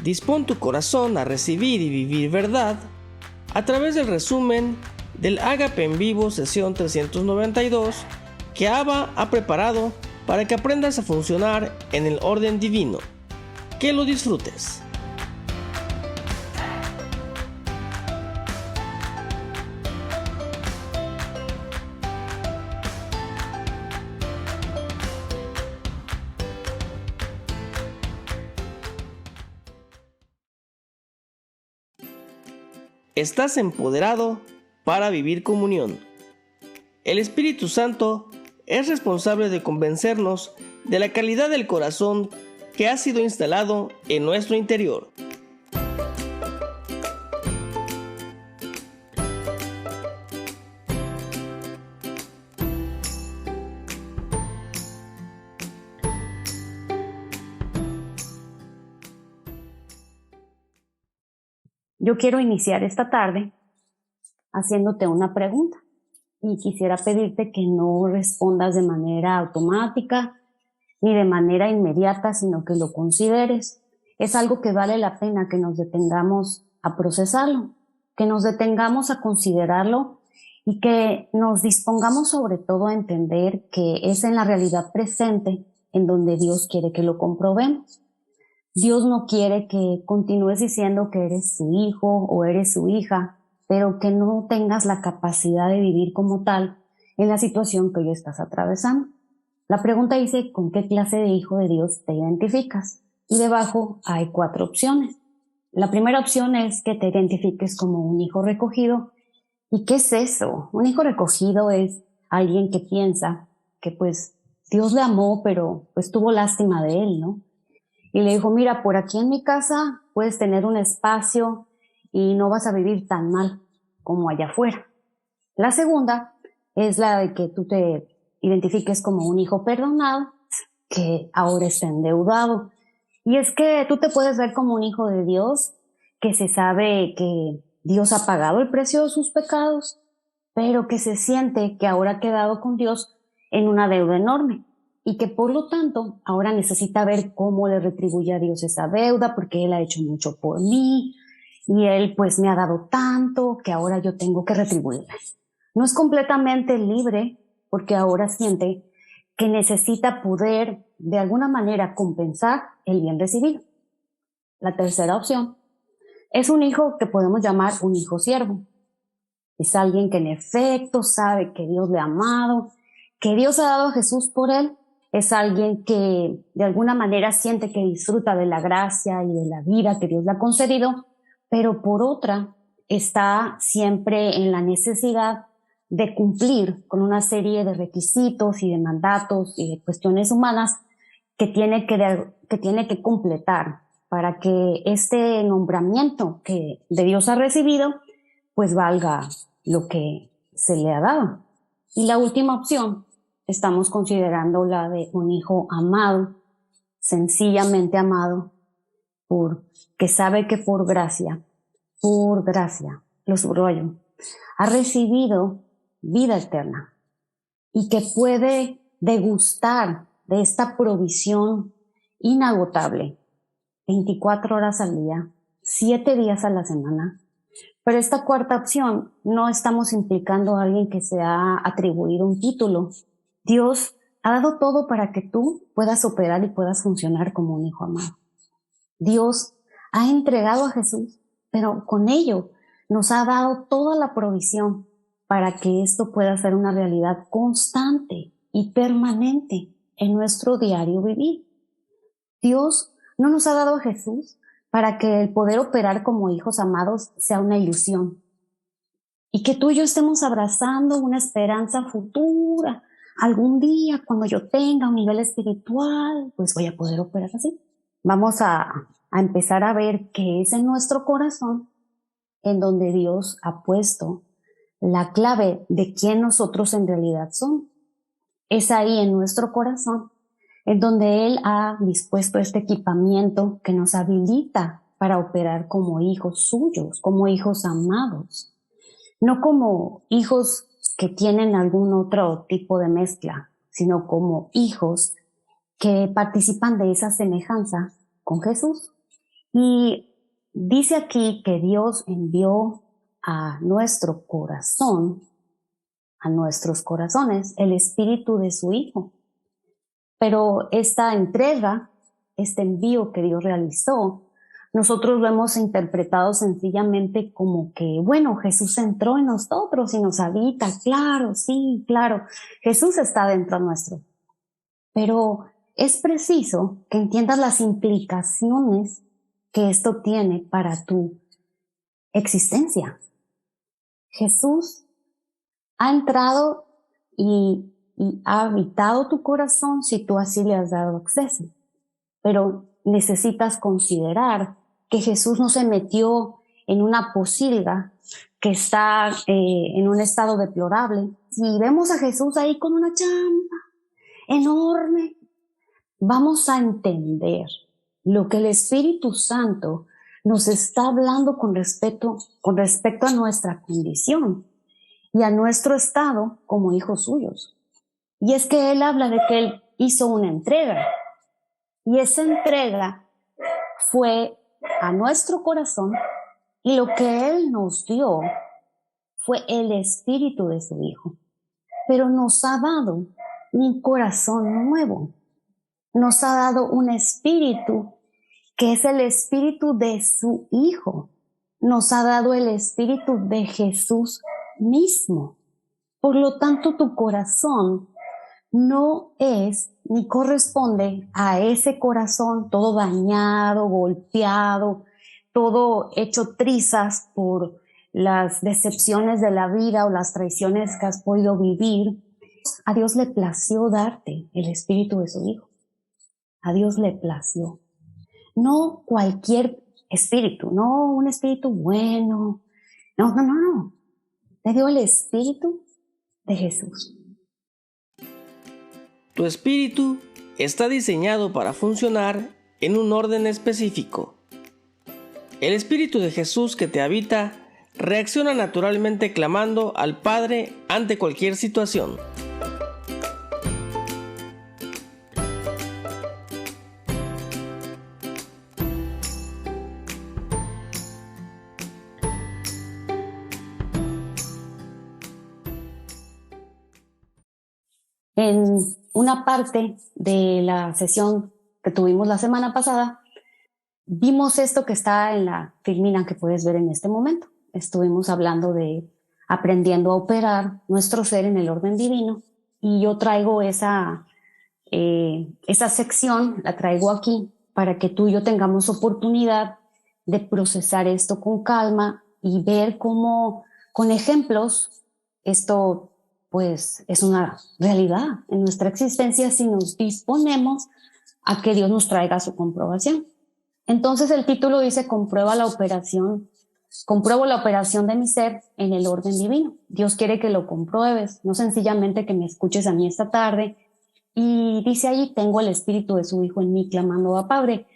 Dispón tu corazón a recibir y vivir verdad a través del resumen del Ágape en Vivo sesión 392 que Abba ha preparado para que aprendas a funcionar en el orden divino. Que lo disfrutes. Estás empoderado para vivir comunión. El Espíritu Santo es responsable de convencernos de la calidad del corazón que ha sido instalado en nuestro interior. Yo quiero iniciar esta tarde haciéndote una pregunta y quisiera pedirte que no respondas de manera automática ni de manera inmediata, sino que lo consideres. Es algo que vale la pena que nos detengamos a procesarlo, que nos detengamos a considerarlo y que nos dispongamos sobre todo a entender que es en la realidad presente en donde Dios quiere que lo comprobemos. Dios no quiere que continúes diciendo que eres su hijo o eres su hija, pero que no tengas la capacidad de vivir como tal en la situación que hoy estás atravesando. La pregunta dice, ¿con qué clase de hijo de Dios te identificas? Y debajo hay 4 opciones. La primera opción es que te identifiques como un hijo recogido. ¿Y qué es eso? Un hijo recogido es alguien que piensa que pues Dios le amó, pero pues tuvo lástima de él, ¿no? Y le dijo, mira, por aquí en mi casa puedes tener un espacio y no vas a vivir tan mal como allá afuera. La segunda es la de que tú te identifiques como un hijo perdonado que ahora está endeudado. Y es que tú te puedes ver como un hijo de Dios que se sabe que Dios ha pagado el precio de sus pecados, pero que se siente que ahora ha quedado con Dios en una deuda enorme. Y que por lo tanto ahora necesita ver cómo le retribuye a Dios esa deuda porque Él ha hecho mucho por mí y Él pues me ha dado tanto que ahora yo tengo que retribuirle. No es completamente libre porque ahora siente que necesita poder de alguna manera compensar el bien recibido. La tercera opción es un hijo que podemos llamar un hijo siervo. Es alguien que en efecto sabe que Dios le ha amado, que Dios ha dado a Jesús por él. Es alguien que de alguna manera siente que disfruta de la gracia y de la vida que Dios le ha concedido, pero por otra está siempre en la necesidad de cumplir con una serie de requisitos y de mandatos y de cuestiones humanas que tiene que completar para que este nombramiento que de Dios ha recibido pues valga lo que se le ha dado. Y la última opción estamos considerando la de un hijo amado, sencillamente amado, porque sabe que por gracia, lo subrayo, ha recibido vida eterna y que puede degustar de esta provisión inagotable 24 horas al día, 7 días a la semana. Pero esta cuarta opción no estamos implicando a alguien que se ha atribuido un título. Dios ha dado todo para que tú puedas operar y puedas funcionar como un hijo amado. Dios ha entregado a Jesús, pero con ello nos ha dado toda la provisión para que esto pueda ser una realidad constante y permanente en nuestro diario vivir. Dios no nos ha dado a Jesús para que el poder operar como hijos amados sea una ilusión y que tú y yo estemos abrazando una esperanza futura. Algún día, cuando yo tenga un nivel espiritual, pues voy a poder operar así. Vamos a empezar a ver qué es en nuestro corazón en donde Dios ha puesto la clave de quién nosotros en realidad somos. Es ahí en nuestro corazón en donde Él ha dispuesto este equipamiento que nos habilita para operar como hijos suyos, como hijos amados, no como hijos que tienen algún otro tipo de mezcla, sino como hijos que participan de esa semejanza con Jesús. Y dice aquí que Dios envió a nuestro corazón, a nuestros corazones, el espíritu de su Hijo. Pero esta entrega, este envío que Dios realizó, nosotros lo hemos interpretado sencillamente como que, bueno, Jesús entró en nosotros y nos habita. Claro, sí, claro, Jesús está dentro nuestro. Pero es preciso que entiendas las implicaciones que esto tiene para tu existencia. Jesús ha entrado y ha habitado tu corazón si tú así le has dado acceso. Pero necesitas considerar que Jesús no se metió en una pocilga que está en un estado deplorable. Si vemos a Jesús ahí con una champa enorme, vamos a entender lo que el Espíritu Santo nos está hablando con respecto a nuestra condición y a nuestro estado como hijos suyos. Y es que Él habla de que Él hizo una entrega. Y esa entrega fue a nuestro corazón y lo que Él nos dio fue el espíritu de su Hijo. Pero nos ha dado un corazón nuevo. Nos ha dado un espíritu que es el espíritu de su Hijo. Nos ha dado el espíritu de Jesús mismo. Por lo tanto, tu corazón no es ni corresponde a ese corazón todo dañado, golpeado, todo hecho trizas por las decepciones de la vida o las traiciones que has podido vivir. A Dios le plació darte el espíritu de su Hijo. A Dios le plació. No cualquier espíritu, no un espíritu bueno. No. Le dio el espíritu de Jesús. Tu espíritu está diseñado para funcionar en un orden específico. El espíritu de Jesús que te habita reacciona naturalmente clamando al Padre ante cualquier situación. En una parte de la sesión que tuvimos la semana pasada, vimos esto que está en la filmina que puedes ver en este momento. Estuvimos hablando de aprendiendo a operar nuestro ser en el orden divino y yo traigo esa sección, la traigo aquí para que tú y yo tengamos oportunidad de procesar esto con calma y ver cómo con ejemplos esto pues es una realidad en nuestra existencia si nos disponemos a que Dios nos traiga su comprobación. Entonces el título dice compruebo la operación de mi ser en el orden divino. Dios quiere que lo compruebes, no sencillamente que me escuches a mí esta tarde. Y dice ahí, tengo el espíritu de su Hijo en mí clamando a Padre.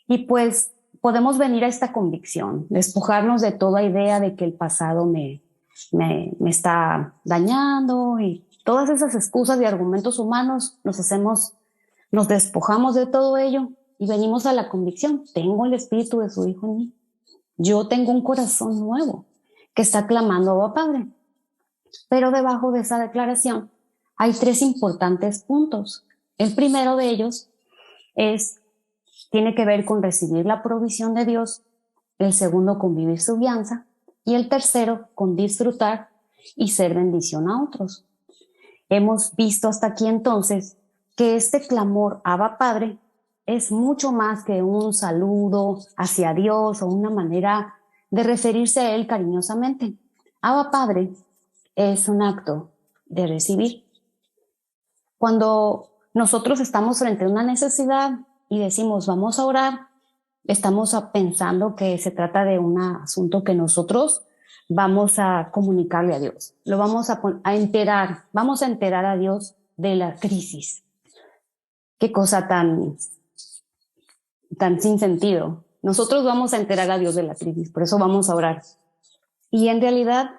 Y pues podemos venir a esta convicción, despojarnos de toda idea de que el pasado me está dañando y todas esas excusas y argumentos humanos, nos despojamos de todo ello y venimos a la convicción, tengo el espíritu de su Hijo en mí. Yo tengo un corazón nuevo que está clamando a Padre. Pero debajo de esa declaración hay 3 importantes puntos. El primero de ellos tiene que ver con recibir la provisión de Dios, el segundo con vivir su guianza y el tercero con disfrutar y ser bendición a otros. Hemos visto hasta aquí entonces que este clamor Abba Padre es mucho más que un saludo hacia Dios o una manera de referirse a Él cariñosamente. Abba Padre es un acto de recibir. Cuando nosotros estamos frente a una necesidad y decimos vamos a orar, estamos pensando que se trata de un asunto que nosotros vamos a comunicarle a Dios. Lo vamos a enterar a Dios de la crisis. Qué cosa tan sin sentido. Nosotros vamos a enterar a Dios de la crisis, por eso vamos a orar. Y en realidad,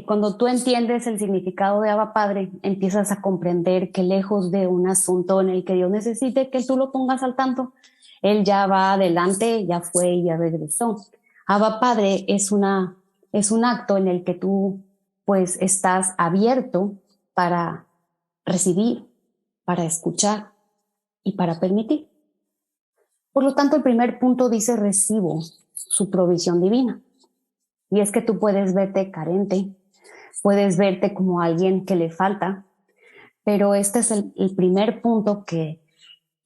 cuando tú entiendes el significado de Abba Padre, empiezas a comprender que lejos de un asunto en el que Dios necesite que tú lo pongas al tanto, Él ya va adelante, ya fue y ya regresó. Abba Padre es un acto en el que tú pues estás abierto para recibir, para escuchar y para permitir. Por lo tanto, el primer punto dice recibo su provisión divina. Y es que tú puedes verte carente, puedes verte como alguien que le falta, pero este es el primer punto que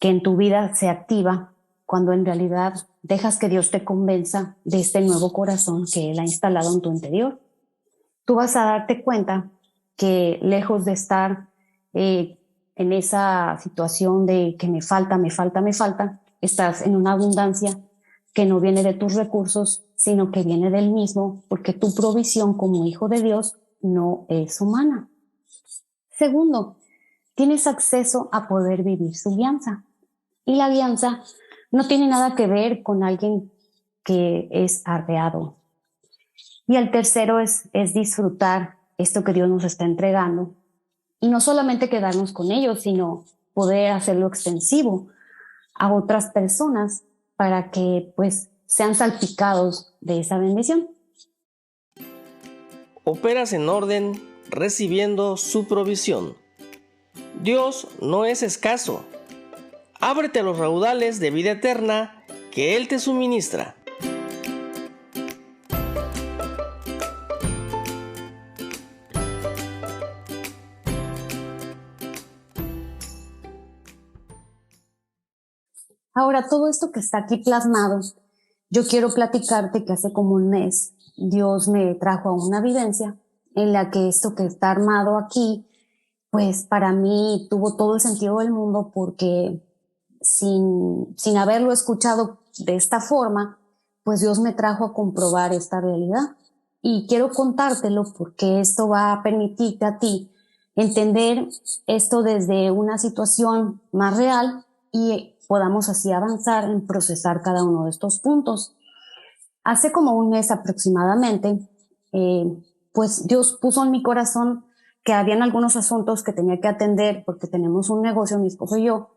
en tu vida se activa cuando en realidad dejas que Dios te convenza de este nuevo corazón que Él ha instalado en tu interior. Tú vas a darte cuenta que lejos de estar en esa situación de que me falta, estás en una abundancia que no viene de tus recursos, sino que viene del mismo, porque tu provisión como hijo de Dios no es humana. Segundo, tienes acceso a poder vivir su guianza. Y la guianza no tiene nada que ver con alguien que es arreado. Y el tercero es disfrutar esto que Dios nos está entregando. Y no solamente quedarnos con ello, sino poder hacerlo extensivo a otras personas para que pues sean salpicados de esa bendición. Operas en orden, recibiendo su provisión. Dios no es escaso. Ábrete a los raudales de vida eterna que Él te suministra. Ahora, todo esto que está aquí plasmado, yo quiero platicarte que hace como un mes Dios me trajo a una vivencia en la que esto que está armado aquí, pues para mí tuvo todo el sentido del mundo porque sin haberlo escuchado de esta forma, pues Dios me trajo a comprobar esta realidad. Y quiero contártelo porque esto va a permitirte a ti entender esto desde una situación más real y podamos así avanzar en procesar cada uno de estos puntos. Hace como un mes aproximadamente, pues Dios puso en mi corazón que habían algunos asuntos que tenía que atender porque tenemos un negocio, mi esposo y yo,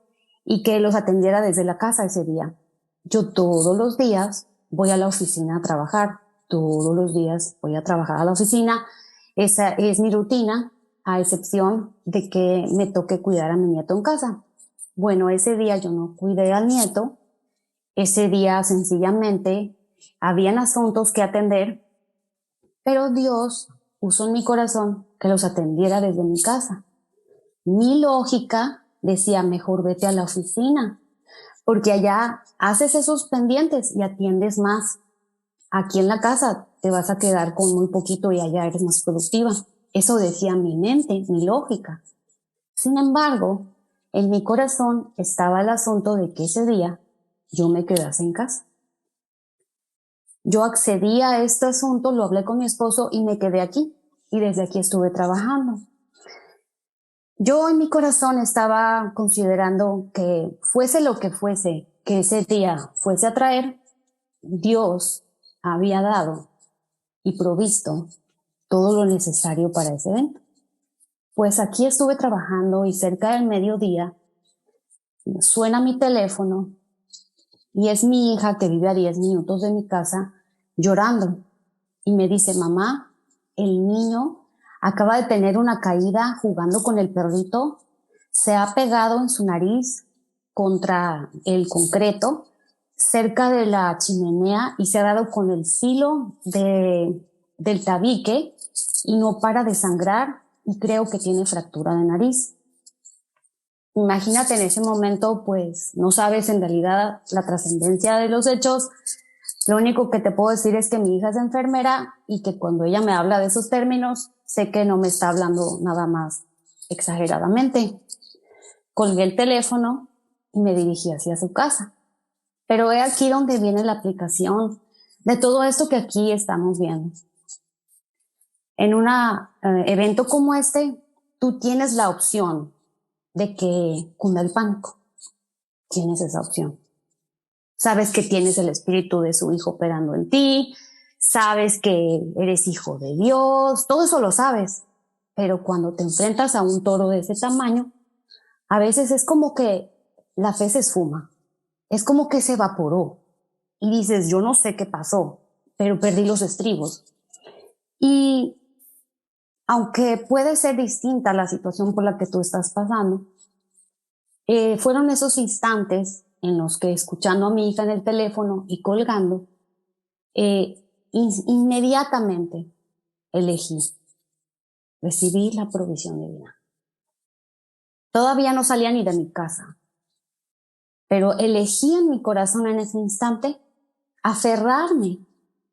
y que los atendiera desde la casa ese día. Yo todos los días voy a la oficina a trabajar, todos los días voy a trabajar a la oficina. Esa es mi rutina, a excepción de que me toque cuidar a mi nieto en casa. Bueno, ese día yo no cuidé al nieto, ese día sencillamente habían asuntos que atender, pero Dios puso en mi corazón que los atendiera desde mi casa. Mi lógica decía, mejor vete a la oficina, porque allá haces esos pendientes y atiendes más. Aquí en la casa te vas a quedar con muy poquito y allá eres más productiva. Eso decía mi mente, mi lógica. Sin embargo, en mi corazón estaba el asunto de que ese día yo me quedase en casa. Yo accedí a este asunto, lo hablé con mi esposo y me quedé aquí. Y desde aquí estuve trabajando. Yo en mi corazón estaba considerando que fuese lo que fuese, que ese día fuese a traer, Dios había dado y provisto todo lo necesario para ese evento. Pues aquí estuve trabajando y cerca del mediodía suena mi teléfono y es mi hija que vive a 10 minutos de mi casa llorando y me dice, mamá, el niño acaba de tener una caída jugando con el perrito, se ha pegado en su nariz contra el concreto cerca de la chimenea y se ha dado con el filo del tabique y no para de sangrar y creo que tiene fractura de nariz. Imagínate en ese momento, pues no sabes en realidad la trascendencia de los hechos. Lo único que te puedo decir es que mi hija es enfermera y que cuando ella me habla de esos términos, sé que no me está hablando nada más exageradamente. Colgué el teléfono y me dirigí hacia su casa. Pero he aquí donde viene la aplicación de todo esto que aquí estamos viendo. En un evento como este, tú tienes la opción de que cunda el pánico. Tienes esa opción. Sabes que tienes el espíritu de su hijo operando en ti, sabes que eres hijo de Dios, todo eso lo sabes. Pero cuando te enfrentas a un toro de ese tamaño, a veces es como que la fe se esfuma. es como que se evaporó y dices, yo no sé qué pasó, pero perdí los estribos. Y aunque puede ser distinta la situación por la que tú estás pasando, fueron esos instantes en los que, escuchando a mi hija en el teléfono y colgando, inmediatamente elegí recibir la provisión divina. Todavía no salía ni de mi casa, pero elegí en mi corazón en ese instante aferrarme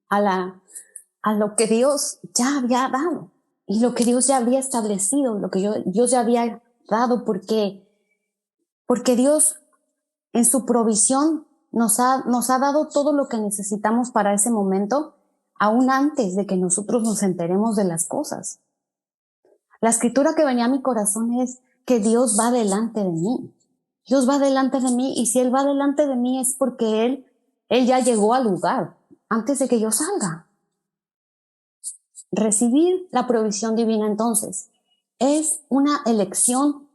a lo que Dios ya había dado y lo que Dios ya había establecido, lo que Dios ya había dado, porque Dios en su provisión nos ha dado todo lo que necesitamos para ese momento, aún antes de que nosotros nos enteremos de las cosas. La escritura que venía a mi corazón es que Dios va delante de mí. Dios va delante de mí, y si Él va delante de mí es porque Él ya llegó al lugar antes de que yo salga. Recibir la provisión divina, entonces, es una elección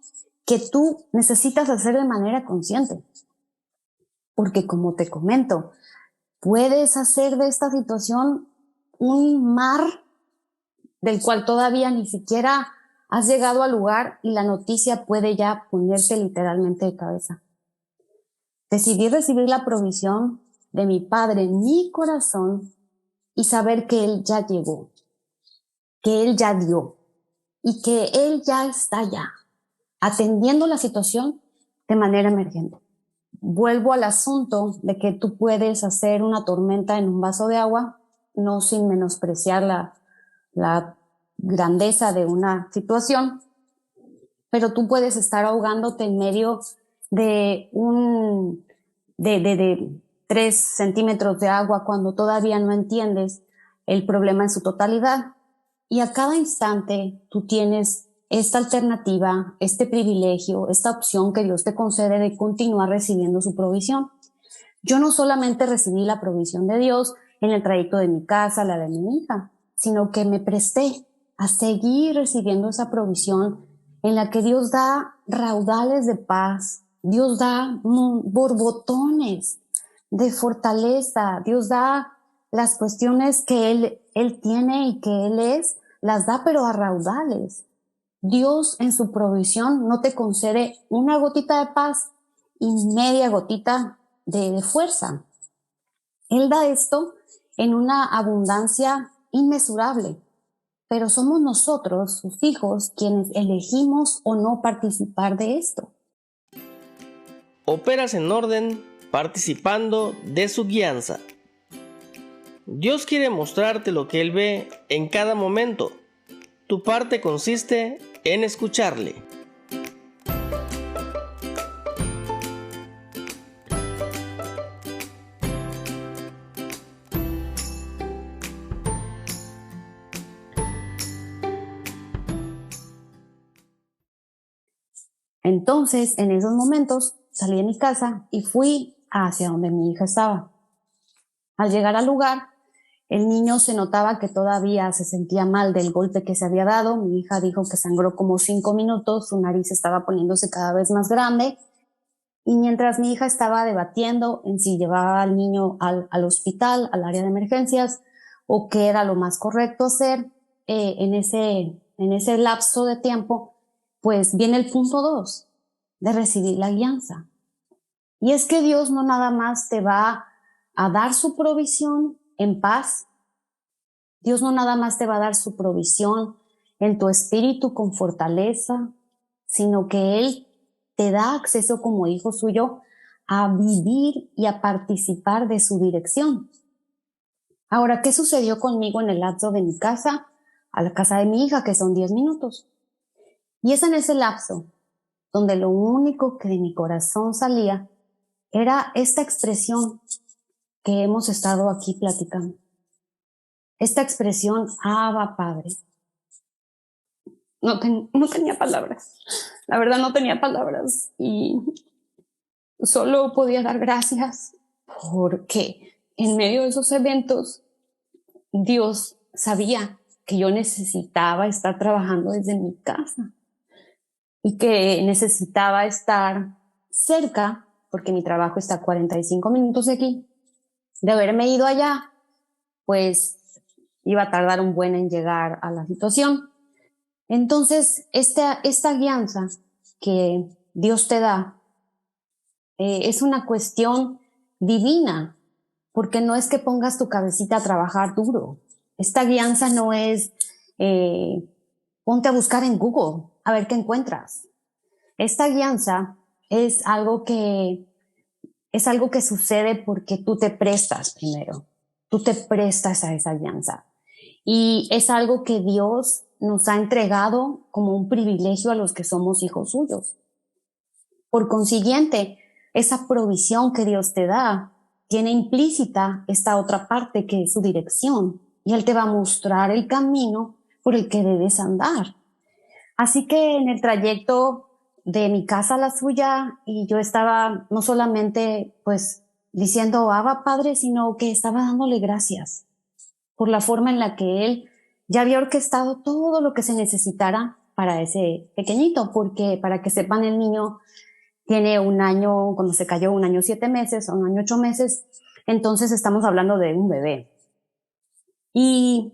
que tú necesitas hacer de manera consciente. Porque, como te comento, puedes hacer de esta situación un mar del cual todavía ni siquiera has llegado al lugar y la noticia puede ya ponerte literalmente de cabeza. Decidí recibir la provisión de mi Padre en mi corazón y saber que Él ya llegó, que Él ya dio y que Él ya está ya atendiendo la situación de manera emergente. Vuelvo al asunto de que tú puedes hacer una tormenta en un vaso de agua, no sin menospreciar la grandeza de una situación, pero tú puedes estar ahogándote en medio de de 3 centímetros de agua cuando todavía no entiendes el problema en su totalidad. Y a cada instante tú tienes esta alternativa, este privilegio, esta opción que Dios te concede de continuar recibiendo su provisión. Yo no solamente recibí la provisión de Dios en el trayecto de mi casa, la de mi hija, sino que me presté a seguir recibiendo esa provisión en la que Dios da raudales de paz, Dios da borbotones de fortaleza, Dios da las cuestiones que Él tiene y que Él es, las da pero a raudales. Dios en su provisión no te concede una gotita de paz y media gotita de fuerza. Él da esto en una abundancia inmesurable, pero somos nosotros, sus hijos, quienes elegimos o no participar de esto. Operas en orden participando de su guianza. Dios quiere mostrarte lo que Él ve en cada momento. Tu parte consiste en escucharle. Entonces, en esos momentos, salí de mi casa y fui hacia donde mi hija estaba. Al llegar al lugar, el niño se notaba que todavía se sentía mal del golpe que se había dado. Mi hija dijo que sangró como 5 minutos, su nariz estaba poniéndose cada vez más grande. Y mientras mi hija estaba debatiendo en si llevaba al niño al hospital, al área de emergencias, o qué era lo más correcto hacer en ese lapso de tiempo, pues viene el punto 2 de recibir la guianza. Y es que Dios no nada más te va a dar su provisión en paz. Dios no nada más te va a dar su provisión en tu espíritu con fortaleza, sino que Él te da acceso como hijo suyo a vivir y a participar de su dirección. Ahora, ¿qué sucedió conmigo en el lapso de mi casa a la casa de mi hija, que son 10 minutos? Y es en ese lapso donde lo único que de mi corazón salía era esta expresión que hemos estado aquí platicando. Esta expresión, Abba, Padre. No tenía palabras. La verdad no tenía palabras y solo podía dar gracias porque en medio de esos eventos Dios sabía que yo necesitaba estar trabajando desde mi casa y que necesitaba estar cerca porque mi trabajo está a 45 minutos de aquí. De haberme ido allá, pues iba a tardar un buen en llegar a la situación. Entonces, esta guianza que Dios te da es una cuestión divina, porque no es que pongas tu cabecita a trabajar duro. Esta guianza no es ponte a buscar en Google a ver qué encuentras. Esta guianza es algo que sucede porque tú te prestas primero. Tú te prestas a esa guianza. Y es algo que Dios nos ha entregado como un privilegio a los que somos hijos suyos. Por consiguiente, esa provisión que Dios te da tiene implícita esta otra parte que es su dirección. Y Él te va a mostrar el camino por el que debes andar. Así que en el trayecto de mi casa a la suya, y yo estaba no solamente pues diciendo Abba Padre, sino que estaba dándole gracias por la forma en la que Él ya había orquestado todo lo que se necesitara para ese pequeñito, porque para que sepan, el niño tiene 1 año, cuando se cayó, 1 año 7 meses, o 1 año 8 meses, entonces estamos hablando de un bebé. Y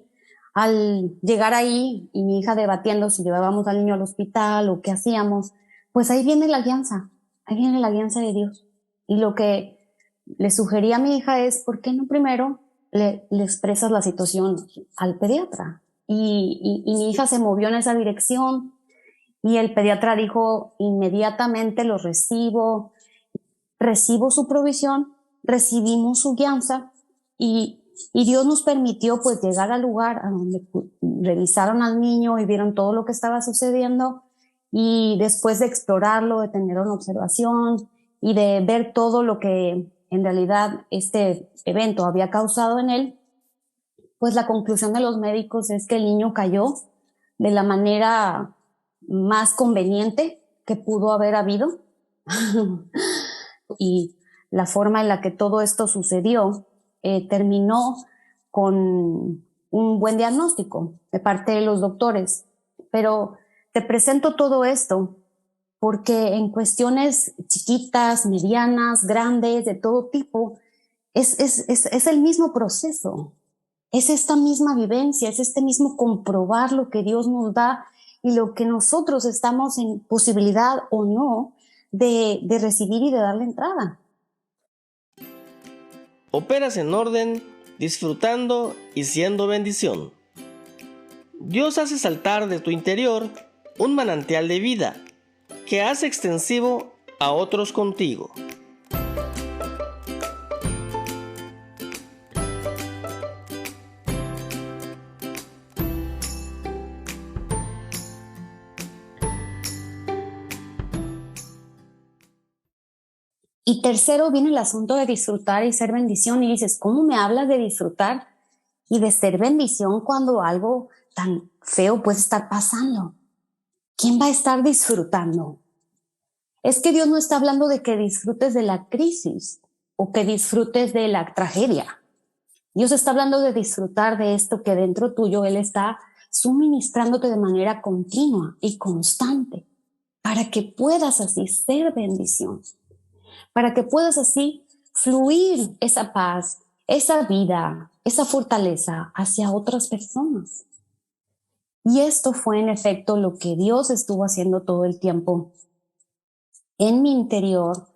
al llegar ahí y mi hija debatiendo si llevábamos al niño al hospital o qué hacíamos, pues ahí viene la guianza de Dios. Y lo que le sugería a mi hija es, ¿por qué no primero le expresas la situación al pediatra? Y mi hija se movió en esa dirección y el pediatra dijo, inmediatamente lo recibo su provisión, recibimos su guianza y Dios nos permitió pues llegar al lugar a donde revisaron al niño y vieron todo lo que estaba sucediendo, y después de explorarlo, de tener una observación y de ver todo lo que en realidad este evento había causado en él, pues la conclusión de los médicos es que el niño cayó de la manera más conveniente que pudo haber habido. Y la forma en la que todo esto sucedió terminó con un buen diagnóstico de parte de los doctores. Pero te presento todo esto porque en cuestiones chiquitas, medianas, grandes, de todo tipo, es el mismo proceso. Es esta misma vivencia, es este mismo comprobar lo que Dios nos da y lo que nosotros estamos en posibilidad o no de recibir y de darle entrada. Operas en orden, disfrutando y siendo bendición. Dios hace saltar de tu interior un manantial de vida que hace extensivo a otros contigo. Y tercero viene el asunto de disfrutar y ser bendición. Y dices, ¿cómo me hablas de disfrutar y de ser bendición cuando algo tan feo puede estar pasando? ¿Quién va a estar disfrutando? Es que Dios no está hablando de que disfrutes de la crisis o que disfrutes de la tragedia. Dios está hablando de disfrutar de esto que dentro tuyo Él está suministrándote de manera continua y constante para que puedas así ser bendición, para que puedas así fluir esa paz, esa vida, esa fortaleza hacia otras personas. Y esto fue en efecto lo que Dios estuvo haciendo todo el tiempo en mi interior,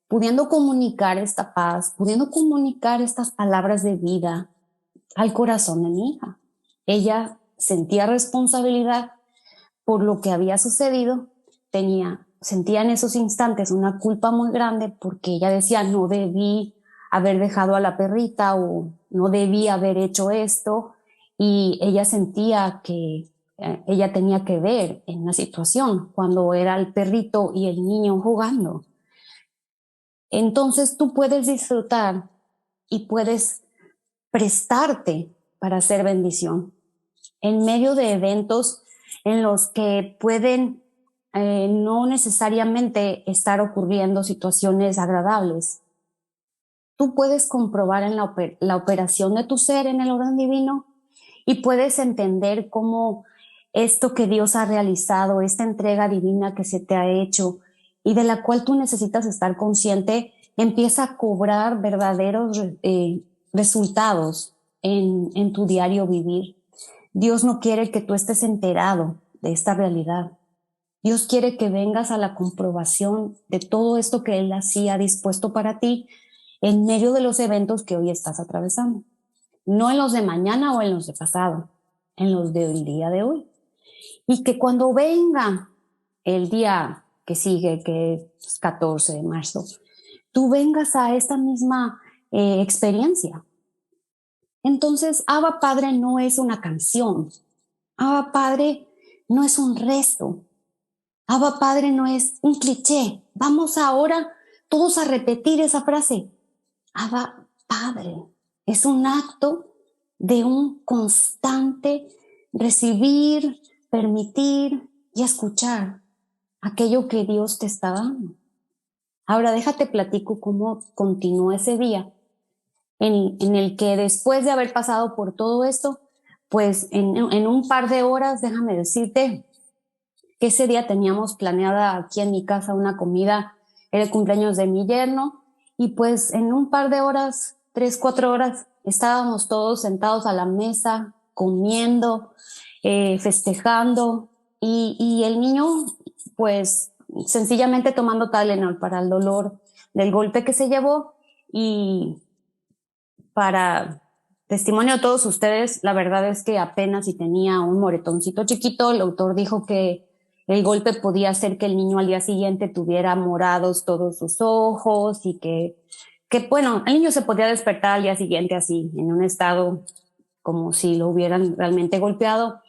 pudiendo comunicar esta paz, pudiendo comunicar estas palabras de vida al corazón de mi hija. Ella sentía responsabilidad por lo que había sucedido, sentía en esos instantes una culpa muy grande porque ella decía, no debí haber dejado a la perrita o no debí haber hecho esto, y ella sentía que ella tenía que ver en la situación cuando era el perrito y el niño jugando. Entonces tú puedes disfrutar y puedes prestarte para hacer bendición en medio de eventos en los que pueden no necesariamente estar ocurriendo situaciones agradables. Tú puedes comprobar en la operación de tu ser en el orden divino y puedes entender cómo esto que Dios ha realizado, esta entrega divina que se te ha hecho, y de la cual tú necesitas estar consciente, empieza a cobrar verdaderos resultados en tu diario vivir. Dios no quiere que tú estés enterado de esta realidad. Dios quiere que vengas a la comprobación de todo esto que Él así ha dispuesto para ti en medio de los eventos que hoy estás atravesando. No en los de mañana o en los de pasado, en los del día de hoy. Y que cuando venga el día que sigue, que es 14 de marzo, tú vengas a esta misma experiencia. Entonces, Abba Padre no es una canción. Abba Padre no es un resto. Abba Padre no es un cliché. Vamos ahora todos a repetir esa frase. Abba Padre es un acto de un constante recibir, permitir y escuchar aquello que Dios te está dando. Ahora déjate platico cómo continuó ese día en el que después de haber pasado por todo esto, pues en un par de horas, déjame decirte que ese día teníamos planeada aquí en mi casa una comida, era el cumpleaños de mi yerno, y pues en un par de horas, 3, 4 horas, estábamos todos sentados a la mesa, comiendo, festejando, y el niño, pues sencillamente tomando Tylenol para el dolor del golpe que se llevó. Y para testimonio de todos ustedes, la verdad es que apenas si tenía un moretoncito chiquito. El autor dijo que el golpe podía hacer que el niño al día siguiente tuviera morados todos sus ojos y que bueno, el niño se podía despertar al día siguiente así, en un estado como si lo hubieran realmente golpeado.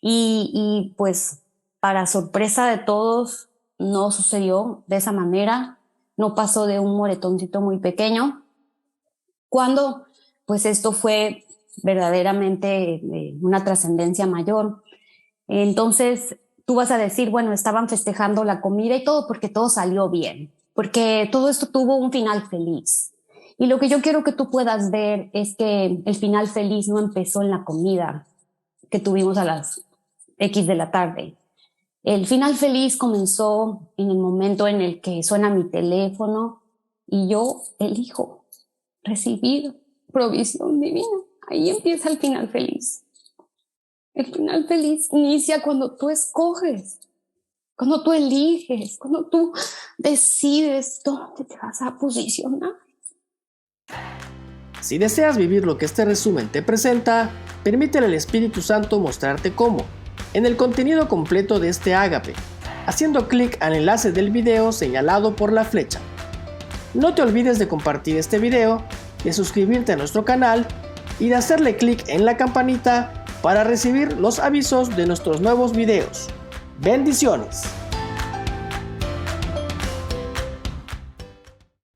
Y pues para sorpresa de todos, no sucedió de esa manera, no pasó de un moretoncito muy pequeño, cuando pues esto fue verdaderamente una trascendencia mayor. Entonces tú vas a decir, bueno, estaban festejando la comida y todo porque todo salió bien, porque todo esto tuvo un final feliz. Y lo que yo quiero que tú puedas ver es que el final feliz no empezó en la comida que tuvimos a las X de la tarde. El final feliz comenzó en el momento en el que suena mi teléfono y yo elijo recibir provisión divina. Ahí empieza el final feliz. El final feliz inicia cuando tú escoges, cuando tú eliges, cuando tú decides dónde te vas a posicionar. Si deseas vivir lo que este resumen te presenta, permítele al Espíritu Santo mostrarte cómo, en el contenido completo de este ágape, haciendo clic al enlace del video señalado por la flecha. No te olvides de compartir este video, de suscribirte a nuestro canal y de hacerle clic en la campanita para recibir los avisos de nuestros nuevos videos. ¡Bendiciones!